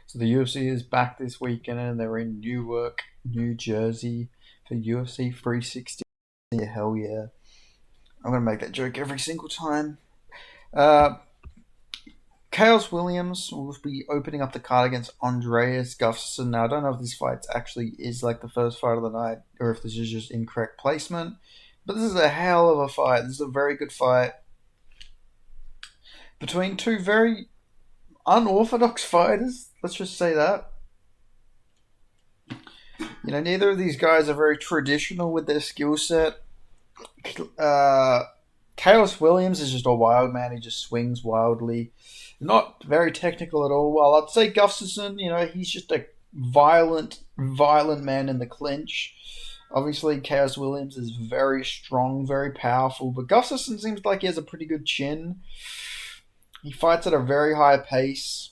So the UFC is back this weekend and they're in Newark, New Jersey for UFC 360. Hell yeah. I'm going to make that joke every single time. Uh, Chaos Williams will be opening up the card against Andreas Gustafsson. Now, I don't know if this fight actually is like the first fight of the night or if this is just incorrect placement. But this is a hell of a fight. This is a very good fight between two very unorthodox fighters. Let's just say that. Neither of these guys are very traditional with their skill set. Uh, Chaos Williams is just a wild man. He just swings wildly. Not very technical at all. Well, I'd say Gustafsson, he's just a violent man in the clinch. Obviously, Chaos Williams is very strong, very powerful, but Gustafsson seems like he has a pretty good chin. He fights at a very high pace.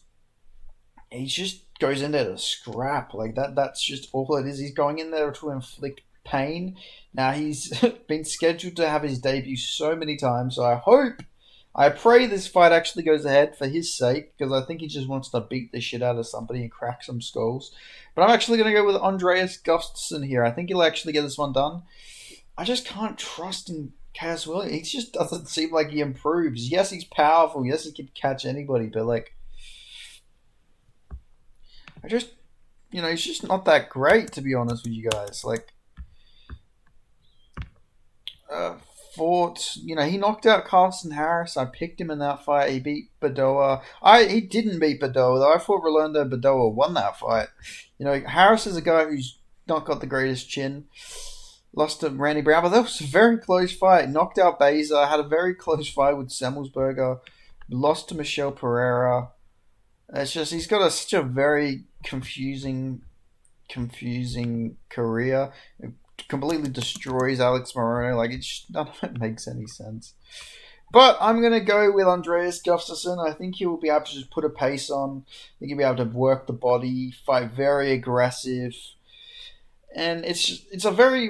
He just goes in there to scrap. Like that's just all it is. He's going in there to inflict pain. Now he's been scheduled to have his debut so many times, so I pray this fight actually goes ahead for his sake, because I think he just wants to beat the shit out of somebody and crack some skulls. But I'm actually going to go with Andreas Gustafsson here. I think he'll actually get this one done. I just can't trust in Chaos Williams. He just doesn't seem like he improves. Yes, he's powerful. Yes, he can catch anybody, but I just, he's just not that great, to be honest with you guys. Uh, he knocked out Carlson Harris. I picked him in that fight. He beat Badoa. He didn't beat Badoa, though. I thought Rolando Badoa won that fight. Harris is a guy who's not got the greatest chin. Lost to Randy Brown, but that was a very close fight. Knocked out Beza. Had a very close fight with Semmelsberger. Lost to Michelle Pereira. It's just he's got such a very confusing career. It completely destroys Alex Morono. None of it makes any sense. But I'm gonna go with Andreas Gustafsson. I think he will be able to just put a pace on. I think he'll be able to work the body, fight very aggressive, and it's a very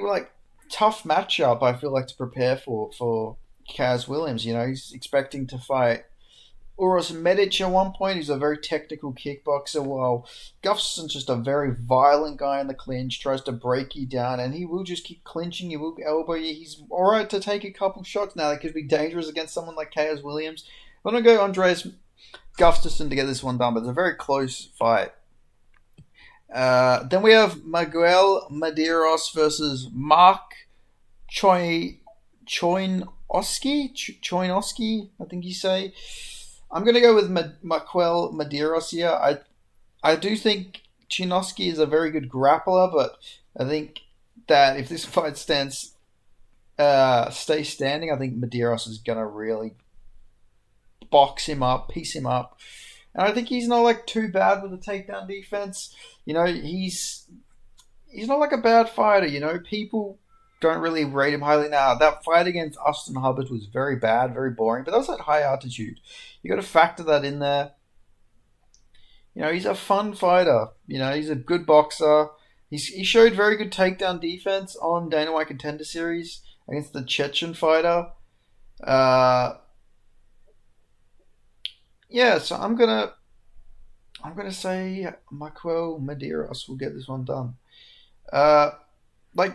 tough matchup. I feel like to prepare for Kaz Williams. He's expecting to fight Uros Medic at one point. He's a very technical kickboxer, while Gustafsson's just a very violent guy in the clinch, tries to break you down, and he will just keep clinching, he will elbow you. He's alright to take a couple shots now. That could be dangerous against someone like Chaos Williams. I'm going to go Andreas Gustafsson to get this one done, but it's a very close fight. Then we have Miguel Medeiros versus Mark Choinoski, I think you say. I'm going to go with Miguel Medeiros here. I do think Chinoski is a very good grappler, but I think that if this fight stays standing, I think Medeiros is going to really box him up, piece him up. And I think he's not too bad with the takedown defense. He's not a bad fighter. People don't really rate him highly now. That fight against Austin Hubbard was very bad, very boring, but that was at high altitude. You got to factor that in there. He's a fun fighter. He's a good boxer. He showed very good takedown defense on Dana White Contender Series against the Chechen fighter. So I'm gonna say Miguel Medeiros will get this one done.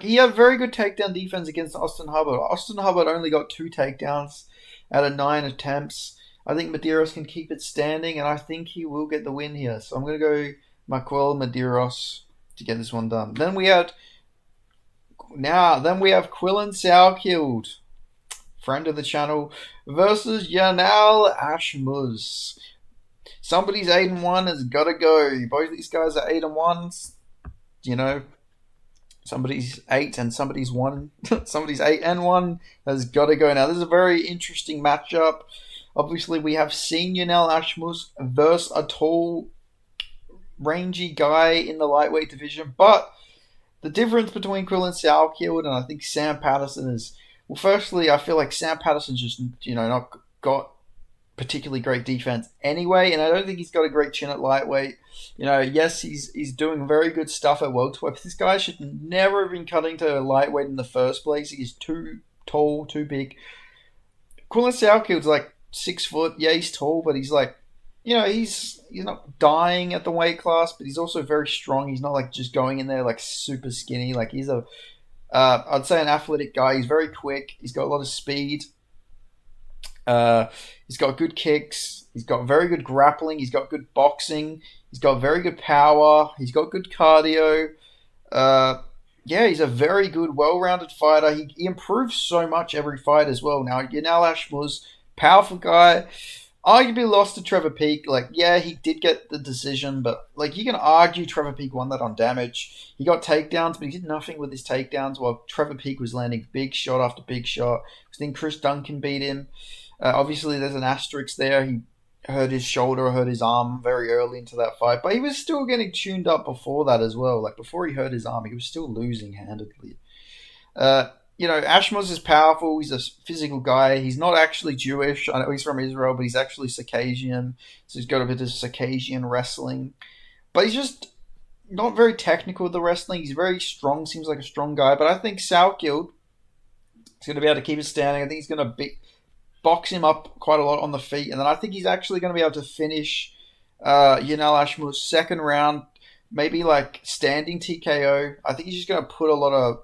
He had very good takedown defense against Austin Hubbard. Austin Hubbard only got 2 takedowns out of 9 attempts. I think Medeiros can keep it standing, and I think he will get the win here. So I'm going to go Miguel Medeiros to get this one done. Then we have Quillan Sauerkild, friend of the channel, versus Yanal Ashmuz. Somebody's 8-1 has got to go. Both these guys are 8-1. Somebody's 8 and somebody's 1. Somebody's 8-1 has got to go. Now, this is a very interesting matchup. Obviously, we have seen Yanal Ashmus versus a tall, rangy guy in the lightweight division. But the difference between Quillan Sauerkild and I think Sam Patterson is... Well, firstly, I feel like Sam Patterson's just, not got particularly great defense anyway, and I don't think he's got a great chin at lightweight. Yes, he's doing very good stuff at welterweight, but this guy should never have been cutting to lightweight in the first place. He's too tall, too big. Quillan Sauerkild's 6 foot. Yeah, he's tall, but he's he's not dying at the weight class, but he's also very strong. He's not like just going in there like super skinny. Like he's a I'd say an athletic guy. He's very quick. He's got a lot of speed. Uh, he's got good kicks. He's got very good grappling. He's got good boxing. He's got very good power. He's got good cardio. Uh, yeah, he's a very good, well-rounded fighter. He improves so much every fight as well. Now, Yanal Ashmore's powerful guy. Arguably lost to Trevor Peak. Like, yeah, he did get the decision, but like you can argue Trevor Peak won that on damage. He got takedowns, but he did nothing with his takedowns. While Trevor Peak was landing big shot after big shot. Because then Chris Duncan beat him. Obviously, there's an asterisk there. He hurt his shoulder, hurt his arm very early into that fight, but he was still getting tuned up before that as well. Like before he hurt his arm, he was still losing handedly. Uh, Ashmos is powerful. He's a physical guy. He's not actually Jewish. I know he's from Israel, but he's actually Circassian. So he's got a bit of Circassian wrestling. But he's just not very technical with the wrestling. He's very strong. Seems like a strong guy. But I think Salkild is going to be able to keep it standing. I think he's going to box him up quite a lot on the feet. And then I think he's actually going to be able to finish Yanal Ashmore's second round, maybe like standing TKO. I think he's just going to put a lot of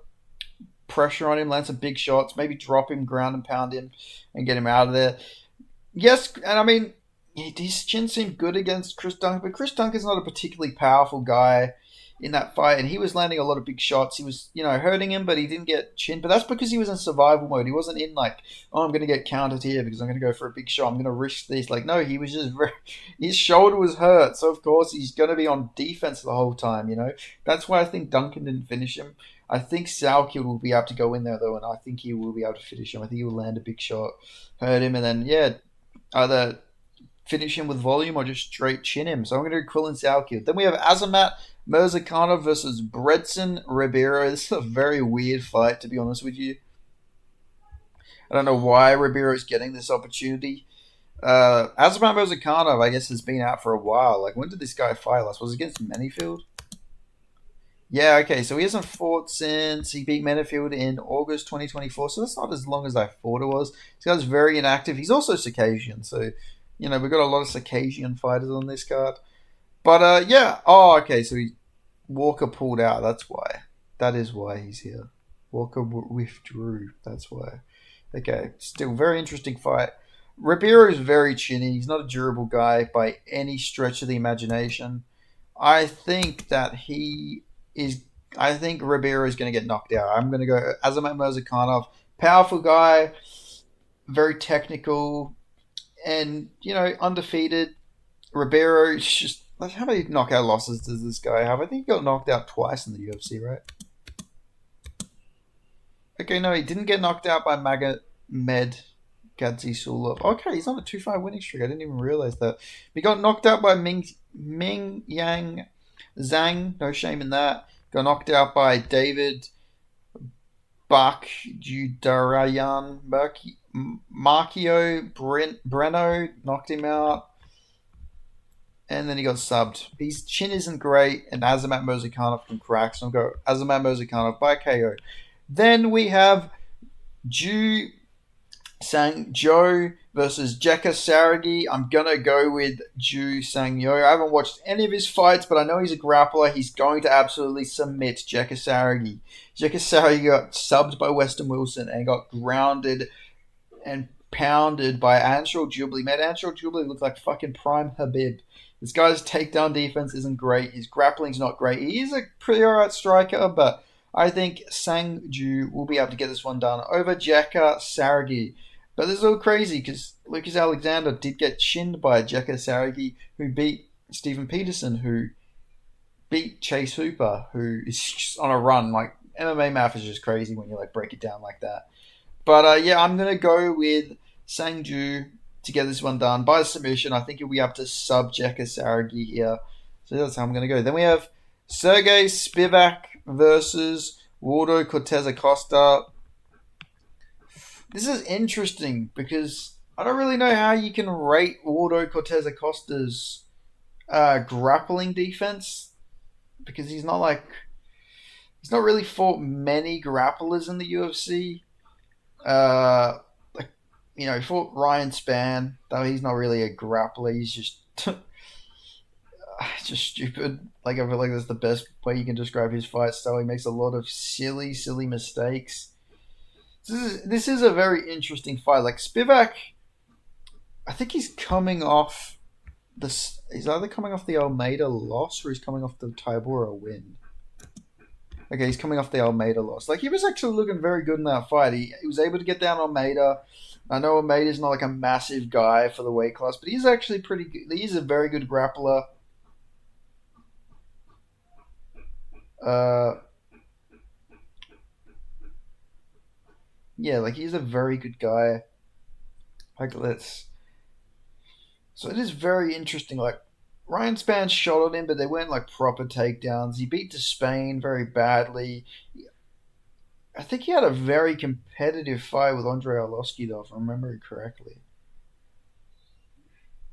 pressure on him, land some big shots, maybe drop him, ground and pound him, and get him out of there. Yes, and I mean, his chin seemed good against Chris Duncan, but Chris Duncan's not a particularly powerful guy in that fight, and he was landing a lot of big shots. He was, hurting him, but he didn't get chin. But that's because he was in survival mode. He wasn't in like, oh, I'm going to get countered here because I'm going to go for a big shot. I'm going to risk this. Like, no, he was just his shoulder was hurt, so of course he's going to be on defense the whole time. That's why I think Duncan didn't finish him. I think Salkill will be able to go in there though, and I think he will be able to finish him. I think he will land a big shot, hurt him, and then either finish him with volume or just straight chin him. So I'm going to do Quillen Salkill. Then we have Azamat Murzakanov versus Bredson Ribeiro. This is a very weird fight, to be honest with you. I don't know why Ribeiro is getting this opportunity. Azamat Murzakanov, I guess, has been out for a while. Like, when did this guy fight last? Was it against Manyfield? Yeah, okay, so he hasn't fought since he beat Manyfield in August 2024, so that's not as long as I thought it was. This guy's very inactive. He's also Circassian, so, we've got a lot of Circassian fighters on this card. But, yeah. Oh, okay, so Walker pulled out. That's why. That is why he's here. Walker withdrew. That's why. Okay, still very interesting fight. Ribeiro is very chinny. He's not a durable guy by any stretch of the imagination. I think that he is. I think Ribeiro is going to get knocked out. I'm going to go Azamat Murzakanov. Powerful guy, very technical, and undefeated. Ribeiro is just. Like, how many knockout losses does this guy have? I think he got knocked out twice in the UFC, right? Okay, no, he didn't get knocked out by Med Gadzi Sulov. Okay, he's on a 2-5 winning streak. I didn't even realize that. He got knocked out by Ming Yang Zhang. No shame in that. Got knocked out by David Bakjudarayan. Markio Breno knocked him out. And then he got subbed. His chin isn't great, and Azamat Murzakanov can crack. So I'll go Azamat Murzakanov by KO. Then we have Ju Sang Jo versus Jekka Saragi. I'm going to go with Ju Sang Yo. I haven't watched any of his fights, but I know he's a grappler. He's going to absolutely submit Jekka Saragi. Jekka Saragi got subbed by Weston Wilson and got grounded and pounded by Anshul Jubilee. Made Anshul Jubilee look like fucking prime Habib. This guy's takedown defense isn't great. His grappling's not great. He is a pretty alright striker, but I think Sangju will be able to get this one done over Jekka Saragi. But this is all crazy because Lucas Alexander did get chinned by Jekka Saragi, who beat Stephen Peterson, who beat Chase Hooper, who is just on a run. Like, MMA math is just crazy when you like break it down like that. But yeah, I'm going to go with Sangju to get this one done by submission. I think he'll be up to sub Jekka Saragi here. So that's how I'm going to go. Then we have Sergey Spivak versus Waldo Cortez Acosta. This is interesting because I don't really know how you can rate Waldo Cortez Acosta's grappling defense because he's not really fought many grapplers in the UFC. He fought Ryan Spann, though he's not really a grappler. He's just Just stupid. Like I feel like that's the best way you can describe his fight style. He makes a lot of silly, silly mistakes. This is a very interesting fight. Like Spivak, I think he's coming off this. He's either coming off the Almeida loss or he's coming off the Tybura win. Okay, he's coming off the Almeida loss. Like he was actually looking very good in that fight. He was able to get down Almeida. I know Almeida's not like a massive guy for the weight class, but he's actually pretty good. He's a very good grappler. Uh, yeah, like he's a very good guy. Like let's. So it is very interesting. Like Ryan Spann shot at him, but they weren't like proper takedowns. He beat Spain very badly. I think he had a very competitive fight with Andrei Arlovsky, though, if I remember correctly.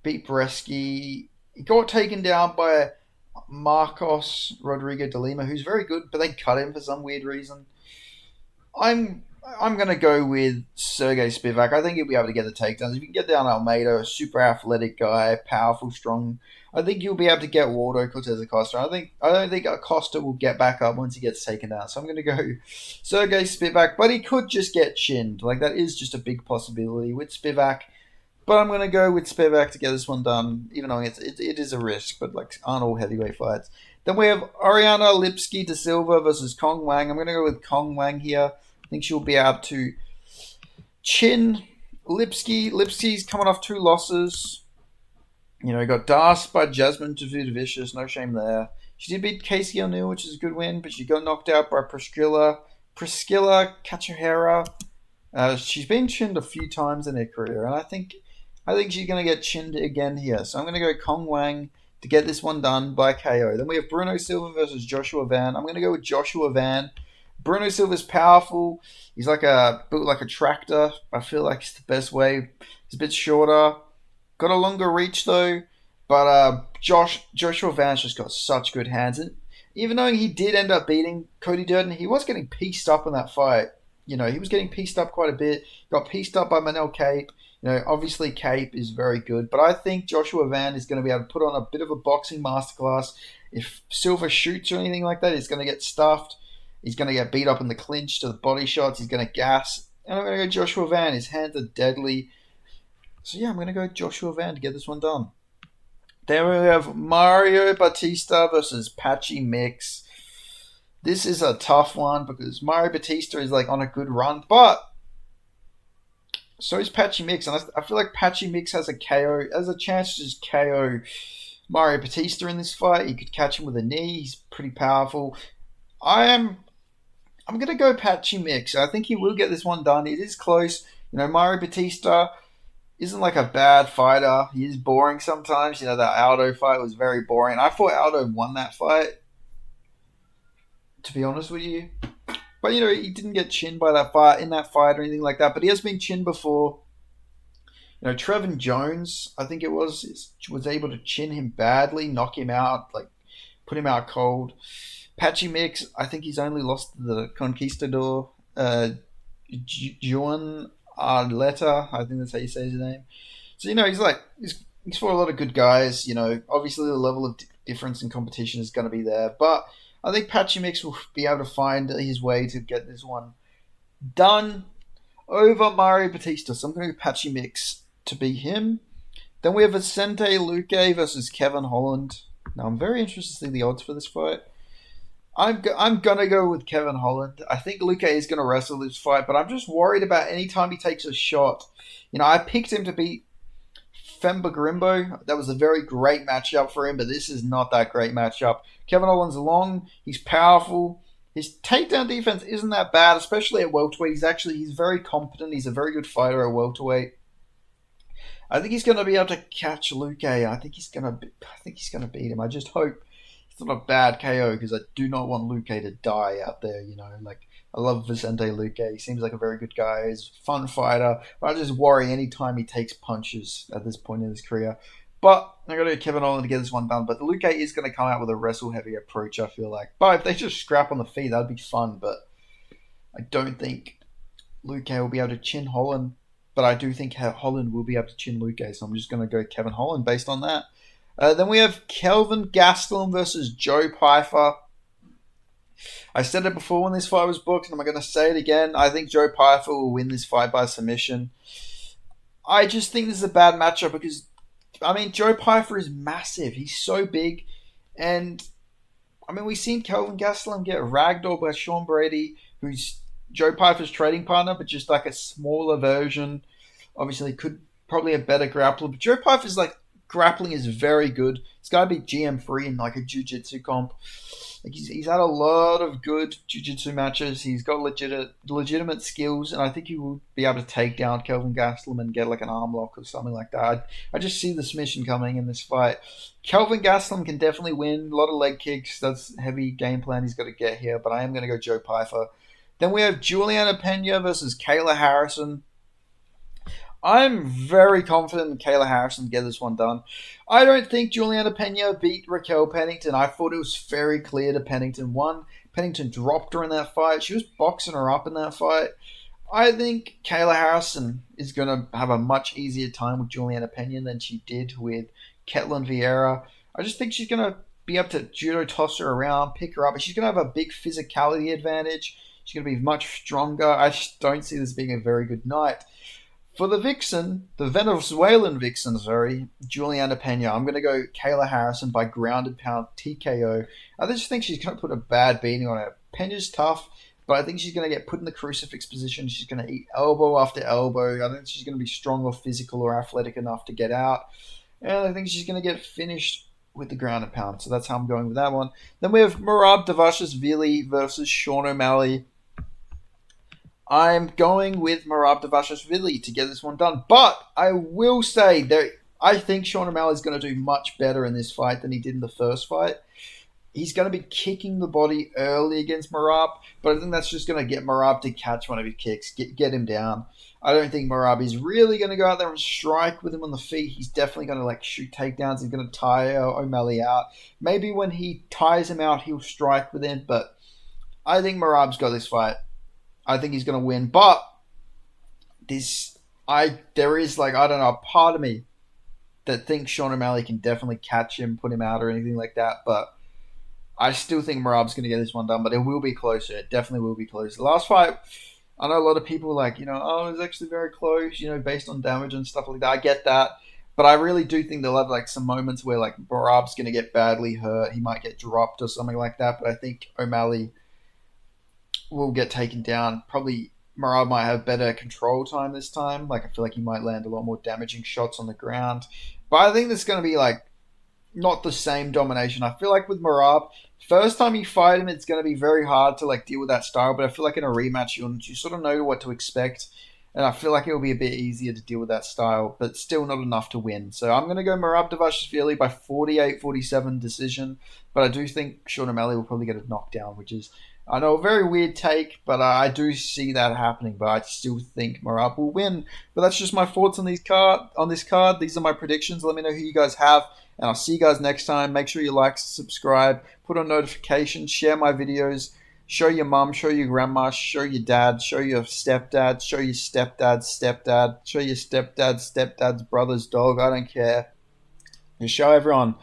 Beat Bresky. He got taken down by Marcos Rodrigo de Lima, who's very good, but they cut him for some weird reason. I'm I'm gonna go with Sergey Spivak. I think he'll be able to get the takedowns. If you can get down Almeida, a super athletic guy, powerful, strong, I think you'll be able to get Waldo Cortez Acosta. I don't think Acosta will get back up once he gets taken down. So I'm gonna go Sergey Spivak, but he could just get chinned. Like that is just a big possibility with Spivak. But I'm gonna go with Spivak to get this one done, even though it is a risk. But like aren't all heavyweight fights. Then we have Ariana Lipski da Silva versus Kong Wang. I'm gonna go with Kong Wang here. I think she'll be able to chin Lipski. Lipski's coming off two losses. You know, got Darce by Jasmine Vicious. No shame there. She did beat Casey O'Neill, which is a good win, but she got knocked out by Priscilla Cachahera. She's been chinned a few times in her career, and I think she's going to get chinned again here. So I'm going to go Kong Wang to get this one done by KO. Then we have Bruno Silva versus Joshua Van. I'm going to go with Joshua Van. Bruno Silva's powerful. He's built like a tractor. I feel like it's the best way. He's a bit shorter. Got a longer reach though. But Joshua Van's just got such good hands. And even though he did end up beating Cody Durden, he was getting pieced up in that fight. You know, he was getting pieced up quite a bit. Got pieced up by Manel Cape. You know, obviously Cape is very good. But I think Joshua Van is going to be able to put on a bit of a boxing masterclass. If Silva shoots or anything like that, he's going to get stuffed. He's going to get beat up in the clinch to the body shots. He's going to gas. And I'm going to go Joshua Van. His hands are deadly. So yeah, I'm going to go Joshua Van to get this one done. Then we have Mario Batista versus Patchy Mix. This is a tough one because Mario Batista is like on a good run, but so is Patchy Mix, and I feel like Patchy Mix has a chance to just KO Mario Batista in this fight. He could catch him with a knee. He's pretty powerful. I'm gonna go Patchy Mix. I think he will get this one done. It is close. You know, Mario Batista isn't like a bad fighter. He is boring sometimes. You know, that Aldo fight was very boring. I thought Aldo won that fight, to be honest with you. But you know, he didn't get chinned by that fight or anything like that. But he has been chinned before. You know, Trevin Jones, I think it was able to chin him badly, knock him out, like put him out cold. Patchy Mix, I think he's only lost to the Conquistador, Juan Arleta. I think that's how you say his name. So you know, he's fought a lot of good guys. You know, obviously the level of difference in competition is going to be there, but I think Patchy Mix will be able to find his way to get this one done over Mario Batista. So I'm going to go Patchy Mix to beat him. Then we have Vicente Luque versus Kevin Holland. Now I'm very interested to see the odds for this fight. I'm going to go with Kevin Holland. I think Luque is going to wrestle this fight, but I'm just worried about any time he takes a shot. You know, I picked him to beat Femba Grimbo. That was a very great matchup for him, but this is not that great matchup. Kevin Holland's long. He's powerful. His takedown defense isn't that bad, especially at welterweight. He's very competent. He's a very good fighter at welterweight. I think he's going to be able to catch Luque. I think he's going to beat him. I just hope it's not a bad KO because I do not want Luque to die out there. You know, like I love Vicente Luque. He seems like a very good guy. He's a fun fighter. But I just worry anytime he takes punches at this point in his career. But I'm going to go Kevin Holland to get this one done. But Luque is going to come out with a wrestle-heavy approach, I feel like. But if they just scrap on the feet, that would be fun. But I don't think Luque will be able to chin Holland. But I do think Holland will be able to chin Luque. So I'm just going to go Kevin Holland based on that. Then we have Kelvin Gastelum versus Joe Pyfer. I said it before when this fight was booked, and I'm going to say it again. I think Joe Pyfer will win this fight by submission. I just think this is a bad matchup because, I mean, Joe Pyfer is massive. He's so big. And, I mean, we've seen Kelvin Gastelum get ragdolled by Sean Brady, who's Joe Pyfer's trading partner, but just like a smaller version. Obviously, could probably a better grappler. But Joe Pyfer's like, grappling is very good. It's got to be GM free in like a jiu-jitsu comp. Like he's had a lot of good jiu-jitsu matches. He's got legitimate skills, and I think he will be able to take down Kelvin Gastelum and get like an arm lock or something like that. I just see the submission coming in this fight. Kelvin Gastelum can definitely win. A lot of leg kicks. That's heavy game plan he's got to get here, but I am going to go Joe Pyfer. Then we have Juliana Pena versus Kayla Harrison. I'm very confident in Kayla Harrison to get this one done. I don't think Juliana Pena beat Raquel Pennington. I thought it was very clear to Pennington. One, Pennington dropped her in that fight. She was boxing her up in that fight. I think Kayla Harrison is going to have a much easier time with Juliana Pena than she did with Ketlin Vieira. I just think she's going to be able to judo toss her around, pick her up. She's going to have a big physicality advantage. She's going to be much stronger. I just don't see this being a very good night. For the Vixen, the Venezuelan Vixen, Juliana Pena, I'm going to go Kayla Harrison by grounded pound TKO. I just think she's going to put a bad beating on her. Pena's tough, but I think she's going to get put in the crucifix position. She's going to eat elbow after elbow. I don't think she's going to be strong or physical or athletic enough to get out. And I think she's going to get finished with the grounded pound. So that's how I'm going with that one. Then we have Merab Dvalishvili versus Sean O'Malley. I'm going with Merab Dvalishvili to get this one done. But I will say that I think Sean O'Malley is going to do much better in this fight than he did in the first fight. He's going to be kicking the body early against Merab, but I think that's just going to get Merab to catch one of his kicks, get him down. I don't think Merab is really going to go out there and strike with him on the feet. He's definitely going to like shoot takedowns. He's going to tire O'Malley out. Maybe when he tires him out, he'll strike with him, but I think Merab's got this fight. I think he's going to win, but there is like, I don't know, a part of me that thinks Sean O'Malley can definitely catch him, put him out or anything like that, but I still think Merab's going to get this one done, but it will be closer. It definitely will be closer. The last fight, I know a lot of people were like, it was actually very close, based on damage and stuff like that. I get that, but I really do think they'll have like some moments where like Merab's going to get badly hurt. He might get dropped or something like that, but I think O'Malley will get taken down. Probably Merab might have better control time this time. Like I feel like he might land a lot more damaging shots on the ground. But I think there's going to be like not the same domination. I feel like with Merab, first time you fight him, it's going to be very hard to like deal with that style. But I feel like in a rematch, you sort of know what to expect. And I feel like it will be a bit easier to deal with that style, but still not enough to win. So I'm going to go Merab Dvalishvili by 48-47 decision. But I do think Sean O'Malley will probably get a knockdown, which is, I know, a very weird take, but I do see that happening. But I still think Merab will win. But that's just my thoughts on this card. These are my predictions. Let me know who you guys have, and I'll see you guys next time. Make sure you like, subscribe, put on notifications, share my videos. Show your mum, show your grandma, show your dad, show your stepdad, show your stepdad's stepdad, show your stepdad's stepdad's brother's dog. I don't care. Just show everyone,